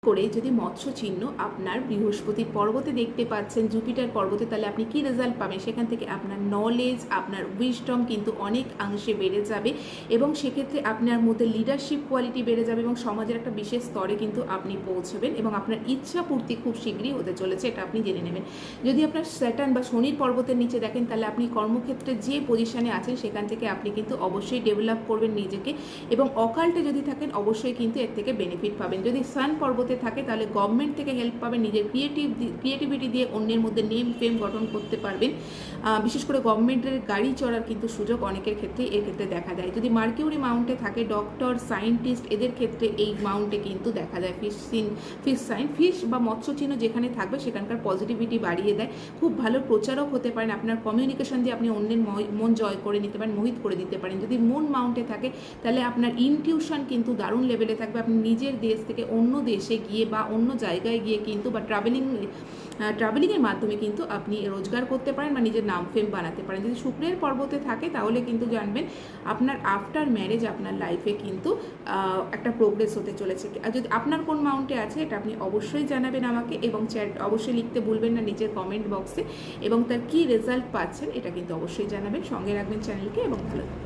করে যদি মৎস্য চিহ্ন আপনার বৃহস্পতির পর্বতে দেখতে পাচ্ছেন, জুপিটার পর্বতে, তাহলে আপনি কি রেজাল্ট পাবেন? সেখান থেকে আপনার নলেজ, আপনার উইজডম কিন্তু অনেকাংশে বেড়ে যাবে এবং সেক্ষেত্রে আপনার মধ্যে লিডারশিপ কোয়ালিটি বেড়ে যাবে এবং সমাজের একটা বিশেষ স্তরে কিন্তু আপনি পৌঁছবেন এবং আপনার ইচ্ছা পূর্তি খুব শীঘ্রই হতে চলেছে, এটা আপনি জেনে নেবেন। যদি আপনার স্যাটার্ন বা শনির পর্বতের নিচে দেখেন, তাহলে আপনি কর্মক্ষেত্রে যে পজিশনে আছেন সেখান থেকে আপনি কিন্তু অবশ্যই ডেভেলপ করবেন নিজেকে এবং অকাল্টে যদি থাকেন অবশ্যই কিন্তু এর থেকে বেনিফিট পাবেন। যদি সান পর্বতে থাকে তাহলে গভর্নমেন্ট থেকে হেল্প পাবেন, নিজের ক্রিয়েটিভিটি দিয়ে অন্যের মধ্যে নেম ফেম গঠন করতে পারবেন। বিশেষ করে গভর্নমেন্টের গাড়ি চড়ার কিন্তু সুযোগ অনেকের ক্ষেত্রে এর ক্ষেত্রে দেখা যায়। যদি মার্কিউরি মাউন্টে থাকে ডক্টর, সায়েন্টিস্ট, এদের ক্ষেত্রে এই মাউন্টে কিন্তু দেখা যায় ফিশ বা মৎস্য চিহ্ন যেখানে থাকবে সেখানকার পজিটিভিটি বাড়িয়ে দেয়। খুব ভালো প্রচারক হতে পারেন, আপনার কমিউনিকেশন দিয়ে আপনি অন্যের মন জয় করে নিতে পারেন, মোহিত করে দিতে পারেন। যদি মুন মাউন্টে থাকে তাহলে আপনার ইনটিউশন কিন্তু দারুণ লেভেলে থাকবে। আপনি নিজের দেশ থেকে অন্য দেশে গিয়ে বা অন্য জায়গায় গিয়ে কিন্তু বা ট্রাভেলিংয়ের মাধ্যমে কিন্তু আপনি রোজগার করতে পারেন বা নিজের নাম ফেম বানাতে পারেন। যদি শুক্রের পর্বতে থাকে তাহলে কিন্তু জানবেন আপনার আফটার ম্যারেজ আপনার লাইফে কিন্তু একটা প্রোগ্রেস হতে চলেছে। আর যদি আপনার কোন মাউন্টে আছে এটা আপনি অবশ্যই জানাবেন আমাকে এবং চ্যাট অবশ্যই লিখতে ভুলবেন না নিচের কমেন্ট বক্সে এবং তার কী রেজাল্ট পাচ্ছেন এটা কিন্তু অবশ্যই জানাবেন। সঙ্গে রাখবেন চ্যানেলকে এবং ভালো থাকবেন।